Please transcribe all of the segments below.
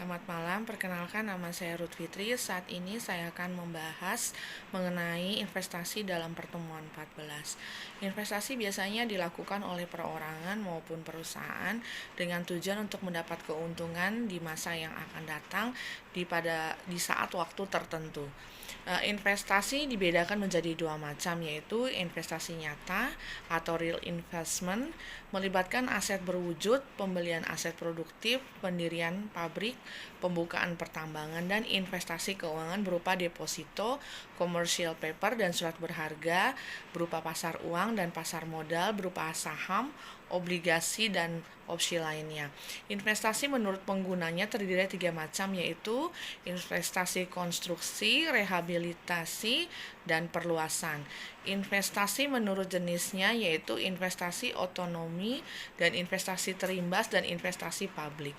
selamat malam. Perkenalkan, nama saya Ruth Fitri. Saat ini saya akan membahas mengenai investasi dalam pertemuan 14. Investasi biasanya dilakukan oleh perorangan maupun perusahaan dengan tujuan untuk mendapat keuntungan di masa yang akan datang di saat waktu tertentu. Investasi dibedakan menjadi dua macam, yaitu investasi nyata atau real investment, melibatkan aset berwujud, pembelian aset produktif, pendirian pabrik, pembukaan pertambangan, dan investasi keuangan berupa deposito, commercial paper, dan surat berharga berupa pasar uang dan pasar modal berupa saham, obligasi, dan opsi lainnya. Investasi menurut penggunanya terdiri dari 3 macam, yaitu investasi konstruksi, rehabilitasi, dan perluasan. Investasi menurut jenisnya yaitu investasi otonomi dan investasi terimbas dan investasi publik.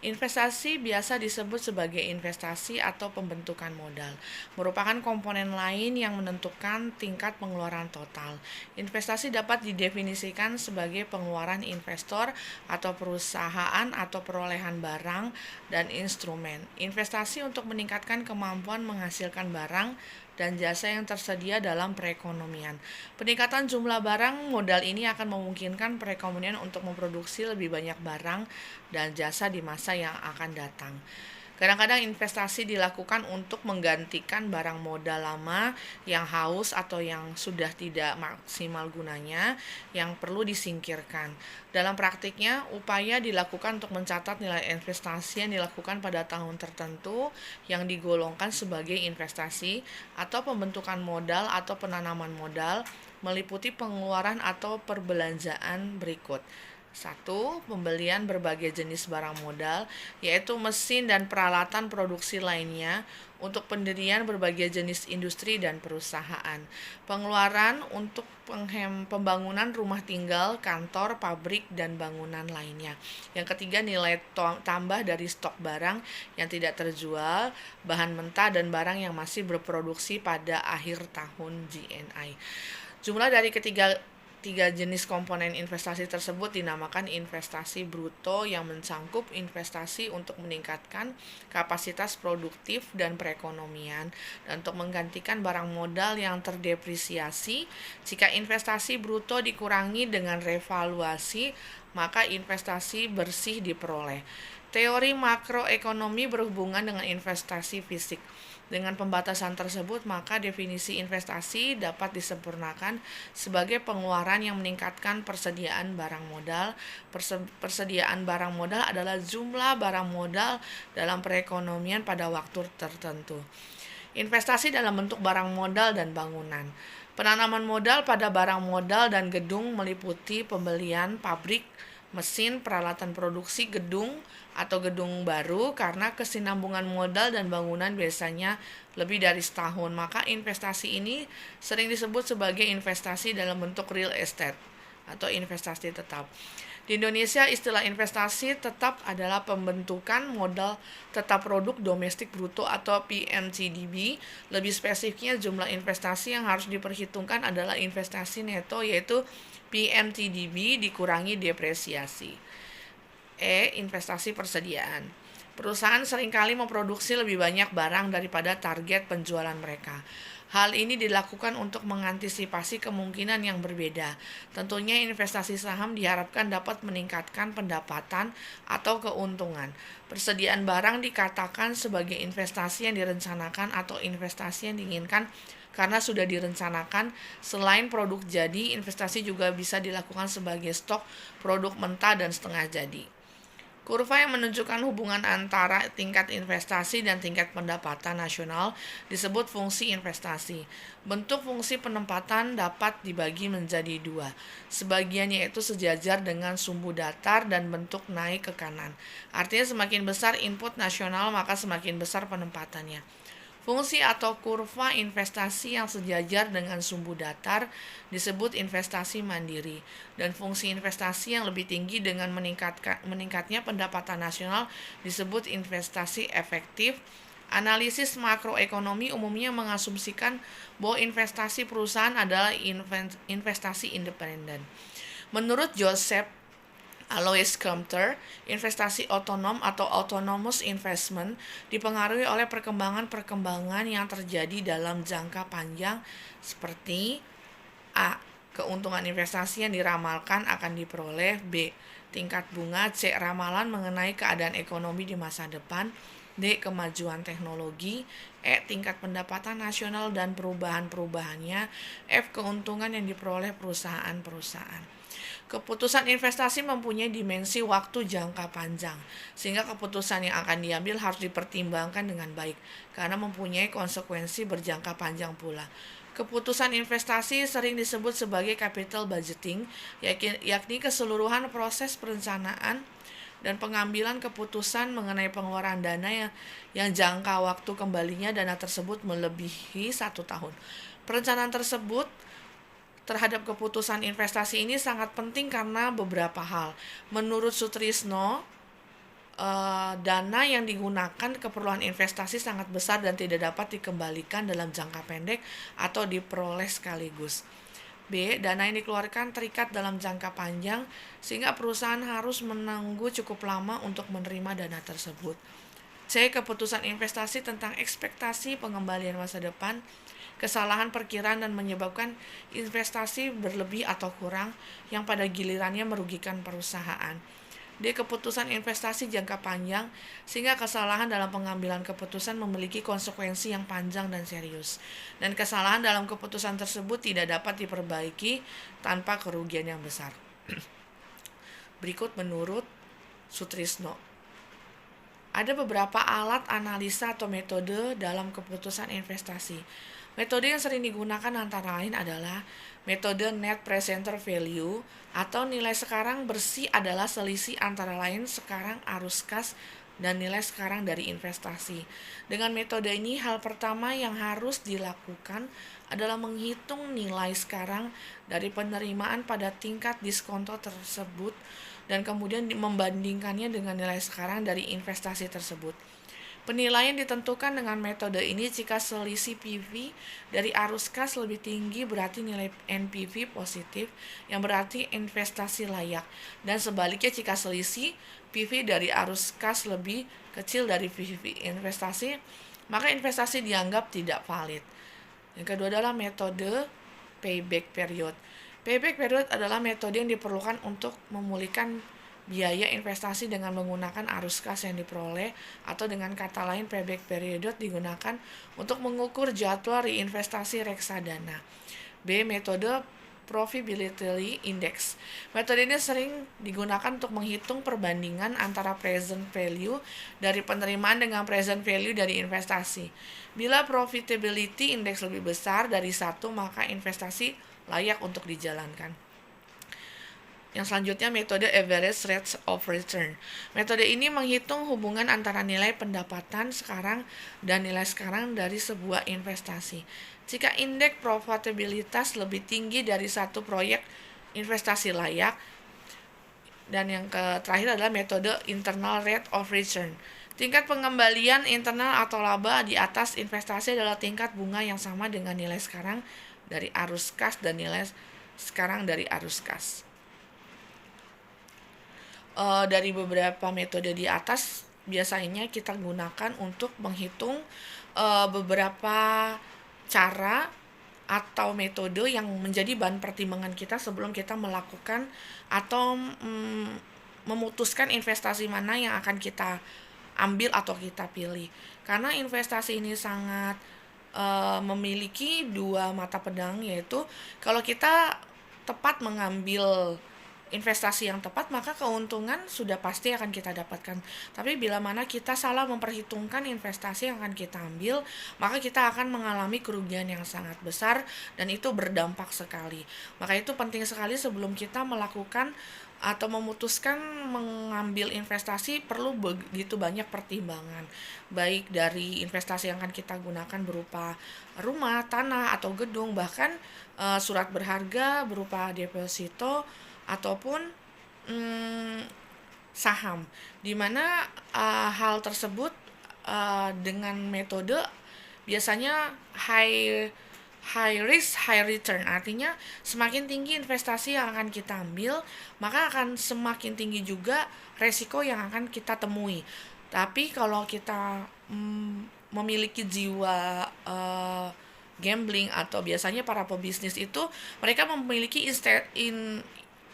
Investasi biasa disebut sebagai investasi atau pembentukan modal, merupakan komponen lain yang menentukan tingkat pengeluaran total. Investasi dapat didefinisikan sebagai pengeluaran investor atau perusahaan atau perolehan barang dan instrumen. Investasi untuk meningkatkan kemampuan menghasilkan barang dan jasa yang tersedia dalam perekonomian. Peningkatan jumlah barang modal ini akan memungkinkan perekonomian untuk memproduksi lebih banyak barang dan jasa di masa yang akan datang. Kadang-kadang investasi dilakukan untuk menggantikan barang modal lama yang haus atau yang sudah tidak maksimal gunanya yang perlu disingkirkan. Dalam praktiknya, upaya dilakukan untuk mencatat nilai investasi yang dilakukan pada tahun tertentu yang digolongkan sebagai investasi atau pembentukan modal atau penanaman modal meliputi pengeluaran atau perbelanjaan berikut. 1. Pembelian berbagai jenis barang modal, yaitu mesin dan peralatan produksi lainnya untuk pendirian berbagai jenis industri dan perusahaan. Pengeluaran untuk pembangunan rumah tinggal, kantor, pabrik, dan bangunan lainnya. Yang ketiga, nilai tambah dari stok barang yang tidak terjual, bahan mentah, dan barang yang masih berproduksi pada akhir tahun GNI. Jumlah dari tiga jenis komponen investasi tersebut dinamakan investasi bruto yang mencangkup investasi untuk meningkatkan kapasitas produktif dan perekonomian dan untuk menggantikan barang modal yang terdepresiasi. Jika investasi bruto dikurangi dengan revaluasi, maka investasi bersih diperoleh. Teori makroekonomi berhubungan dengan investasi fisik. Dengan pembatasan tersebut, maka definisi investasi dapat disempurnakan sebagai pengeluaran yang meningkatkan persediaan barang modal. Persediaan barang modal adalah jumlah barang modal dalam perekonomian pada waktu tertentu. Investasi dalam bentuk barang modal dan bangunan. Penanaman modal pada barang modal dan gedung meliputi pembelian pabrik, mesin, peralatan produksi, gedung atau gedung baru karena kesinambungan modal dan bangunan biasanya lebih dari setahun. Maka investasi ini sering disebut sebagai investasi dalam bentuk real estate atau investasi tetap. Di Indonesia, istilah investasi tetap adalah pembentukan modal tetap produk domestik bruto atau PMTDB. Lebih spesifiknya, jumlah investasi yang harus diperhitungkan adalah investasi neto, yaitu PMTDB dikurangi depresiasi. Investasi persediaan. Perusahaan seringkali memproduksi lebih banyak barang daripada target penjualan mereka. Hal ini dilakukan untuk mengantisipasi kemungkinan yang berbeda. Tentunya investasi saham diharapkan dapat meningkatkan pendapatan atau keuntungan. Persediaan barang dikatakan sebagai investasi yang direncanakan atau investasi yang diinginkan karena sudah direncanakan. Selain produk jadi, investasi juga bisa dilakukan sebagai stok produk mentah dan setengah jadi. Kurva yang menunjukkan hubungan antara tingkat investasi dan tingkat pendapatan nasional disebut fungsi investasi. Bentuk fungsi penempatan dapat dibagi menjadi dua. Sebagian yaitu sejajar dengan sumbu datar dan bentuk naik ke kanan. Artinya semakin besar input nasional maka semakin besar penempatannya. Fungsi atau kurva investasi yang sejajar dengan sumbu datar disebut investasi mandiri, dan fungsi investasi yang lebih tinggi dengan meningkatnya pendapatan nasional disebut investasi efektif. Analisis makroekonomi umumnya mengasumsikan bahwa investasi perusahaan adalah investasi independen. Menurut Joseph Alois Kempter, investasi otonom atau autonomous investment dipengaruhi oleh perkembangan-perkembangan yang terjadi dalam jangka panjang seperti A. Keuntungan investasi yang diramalkan akan diperoleh. B. Tingkat bunga. C. Ramalan mengenai keadaan ekonomi di masa depan. D. Kemajuan teknologi. E. Tingkat pendapatan nasional dan perubahan-perubahannya. F. Keuntungan yang diperoleh perusahaan-perusahaan. Keputusan investasi mempunyai dimensi waktu jangka panjang, sehingga keputusan yang akan diambil harus dipertimbangkan dengan baik, karena mempunyai konsekuensi berjangka panjang pula. Keputusan investasi sering disebut sebagai capital budgeting, yakni keseluruhan proses perencanaan dan pengambilan keputusan mengenai pengeluaran dana yang jangka waktu kembalinya dana tersebut melebihi 1 tahun. Perencanaan tersebut terhadap keputusan investasi ini sangat penting karena beberapa hal. Menurut Sutrisno, dana yang digunakan keperluan investasi sangat besar dan tidak dapat dikembalikan dalam jangka pendek atau diperoleh sekaligus. B. Dana yang dikeluarkan terikat dalam jangka panjang sehingga perusahaan harus menunggu cukup lama untuk menerima dana tersebut. C. Keputusan investasi tentang ekspektasi pengembalian masa depan, kesalahan perkiraan dan menyebabkan investasi berlebih atau kurang yang pada gilirannya merugikan perusahaan. D. Keputusan investasi jangka panjang sehingga kesalahan dalam pengambilan keputusan memiliki konsekuensi yang panjang dan serius, dan kesalahan dalam keputusan tersebut tidak dapat diperbaiki tanpa kerugian yang besar. Berikut menurut Sutrisno, ada beberapa alat analisa atau metode dalam keputusan investasi. Metode yang sering digunakan antara lain adalah metode net present value atau nilai sekarang bersih adalah selisih antara lain sekarang arus kas dan nilai sekarang dari investasi. Dengan metode ini, hal pertama yang harus dilakukan adalah menghitung nilai sekarang dari penerimaan pada tingkat diskonto tersebut dan kemudian membandingkannya dengan nilai sekarang dari investasi tersebut. Penilaian ditentukan dengan metode ini jika selisih PV dari arus kas lebih tinggi berarti nilai NPV positif yang berarti investasi layak, dan sebaliknya jika selisih PV dari arus kas lebih kecil dari PV investasi maka investasi dianggap tidak valid. Yang kedua adalah metode payback period. Payback period adalah metode yang diperlukan untuk memulihkan biaya investasi dengan menggunakan arus kas yang diperoleh, atau dengan kata lain payback period digunakan untuk mengukur jadwal reinvestasi reksadana. B. Metode profitability index. Metode ini sering digunakan untuk menghitung perbandingan antara present value dari penerimaan dengan present value dari investasi. Bila profitability index lebih besar dari 1, maka investasi layak untuk dijalankan. Yang selanjutnya metode average rate of return. Metode ini menghitung hubungan antara nilai pendapatan sekarang dan nilai sekarang dari sebuah investasi. Jika indeks profitabilitas lebih tinggi dari satu proyek investasi layak. Dan yang terakhir adalah metode internal rate of return. Tingkat pengembalian internal atau laba di atas investasi adalah tingkat bunga yang sama dengan nilai sekarang dari arus kas dan nilai sekarang dari arus kas. Dari beberapa metode di atas biasanya kita gunakan untuk menghitung beberapa cara atau metode yang menjadi bahan pertimbangan kita sebelum kita melakukan atau memutuskan investasi mana yang akan kita ambil atau kita pilih. Karena investasi ini sangat memiliki dua mata pedang, yaitu kalau kita tepat mengambil investasi yang tepat, maka keuntungan sudah pasti akan kita dapatkan. Tapi bila mana kita salah memperhitungkan investasi yang akan kita ambil, maka kita akan mengalami kerugian yang sangat besar dan itu berdampak sekali. Maka itu penting sekali sebelum kita melakukan atau memutuskan mengambil investasi, perlu begitu banyak pertimbangan, baik dari investasi yang akan kita gunakan berupa rumah, tanah, atau gedung, bahkan surat berharga berupa deposito ataupun saham, di mana hal tersebut dengan metode biasanya high high risk, high return. Artinya semakin tinggi investasi yang akan kita ambil, maka akan semakin tinggi juga resiko yang akan kita temui. Tapi kalau kita memiliki jiwa gambling, atau biasanya para pebisnis itu mereka memiliki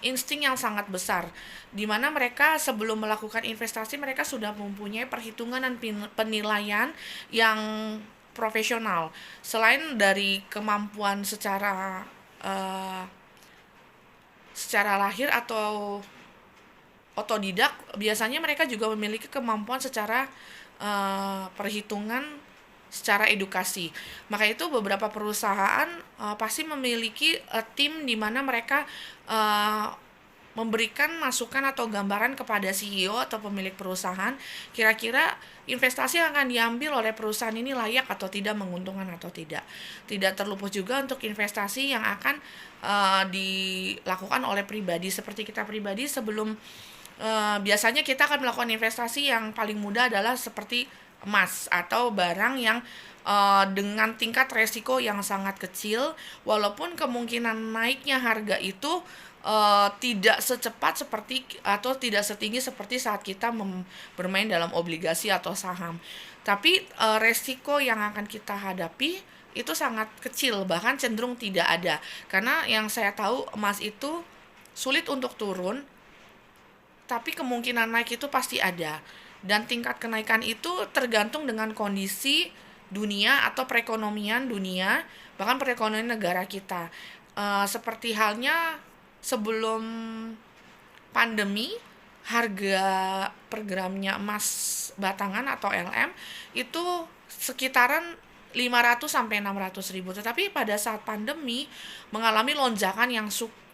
insting yang sangat besar, di mana mereka sebelum melakukan investasi mereka sudah mempunyai perhitungan dan penilaian yang profesional. Selain dari kemampuan secara lahir atau otodidak, biasanya mereka juga memiliki kemampuan secara perhitungan secara edukasi. Maka itu beberapa perusahaan pasti memiliki tim di mana mereka memberikan masukan atau gambaran kepada CEO atau pemilik perusahaan, kira-kira investasi yang akan diambil oleh perusahaan ini layak atau tidak, menguntungkan atau tidak. Tidak terluput juga untuk investasi yang akan dilakukan oleh pribadi. Seperti kita pribadi sebelum biasanya kita akan melakukan investasi, yang paling mudah adalah seperti emas atau barang yang dengan tingkat resiko yang sangat kecil, walaupun kemungkinan naiknya harga itu tidak secepat seperti atau tidak setinggi seperti saat kita bermain dalam obligasi atau saham. Tapi resiko yang akan kita hadapi itu sangat kecil, bahkan cenderung tidak ada. Karena yang saya tahu, emas itu sulit untuk turun, tapi kemungkinan naik itu pasti ada. Dan tingkat kenaikan itu tergantung dengan kondisi dunia atau perekonomian dunia, bahkan perekonomian negara kita. Seperti halnya sebelum pandemi, harga per gramnya emas batangan atau LM itu sekitaran 500 sampai 600 ribu. Tetapi pada saat pandemi mengalami lonjakan yang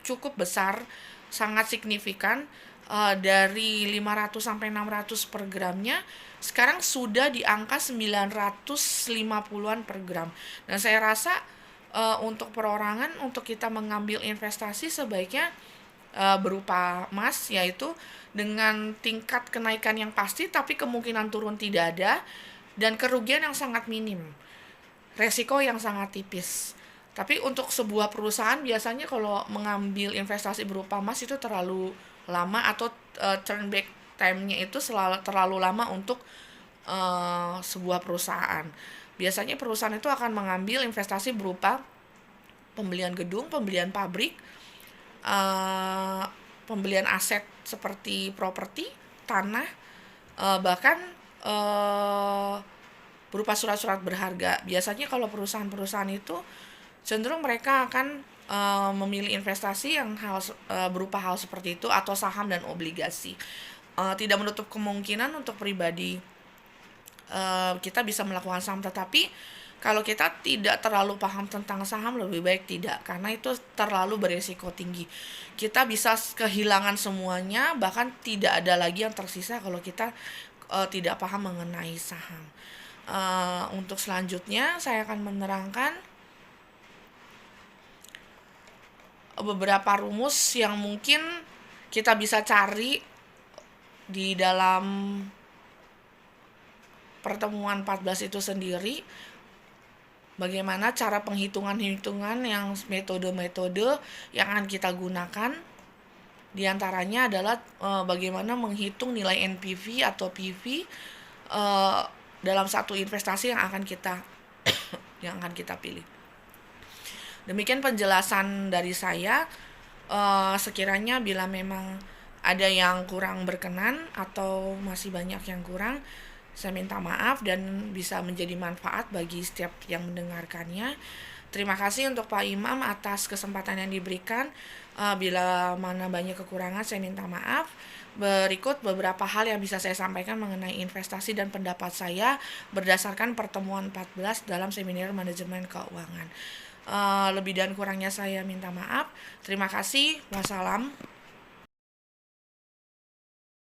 cukup besar, sangat signifikan, dari 500 sampai 600 per gramnya sekarang sudah di angka 950-an per gram. Dan saya rasa untuk perorangan, untuk kita mengambil investasi sebaiknya berupa emas, yaitu dengan tingkat kenaikan yang pasti tapi kemungkinan turun tidak ada, dan kerugian yang sangat minim, resiko yang sangat tipis. Tapi untuk sebuah perusahaan biasanya kalau mengambil investasi berupa emas itu terlalu lama, atau turn back time-nya itu terlalu lama untuk sebuah perusahaan. Biasanya perusahaan itu akan mengambil investasi berupa pembelian gedung, pembelian pabrik, pembelian aset seperti properti, tanah, bahkan berupa surat-surat berharga. Biasanya kalau perusahaan-perusahaan itu cenderung mereka akan memilih investasi yang berupa hal seperti itu, atau saham dan obligasi. Tidak menutup kemungkinan untuk pribadi kita bisa melakukan saham, tetapi kalau kita tidak terlalu paham tentang saham, lebih baik tidak, karena itu terlalu beresiko tinggi. Kita bisa kehilangan semuanya, bahkan tidak ada lagi yang tersisa kalau kita tidak paham mengenai saham. Untuk selanjutnya saya akan menerangkan beberapa rumus yang mungkin kita bisa cari di dalam pertemuan 14 itu sendiri. Bagaimana cara penghitungan-hitungan yang metode-metode yang akan kita gunakan. Di antaranya adalah bagaimana menghitung nilai NPV atau PV dalam satu investasi yang akan kita pilih. Demikian penjelasan dari saya. Sekiranya bila memang ada yang kurang berkenan atau masih banyak yang kurang, saya minta maaf dan bisa menjadi manfaat bagi setiap yang mendengarkannya. Terima kasih untuk Pak Imam atas kesempatan yang diberikan. Bila mana banyak kekurangan, saya minta maaf. Berikut beberapa hal yang bisa saya sampaikan mengenai investasi dan pendapat saya berdasarkan pertemuan 14 dalam seminar manajemen keuangan. Lebih dan kurangnya saya minta maaf. Terima kasih. Wassalam.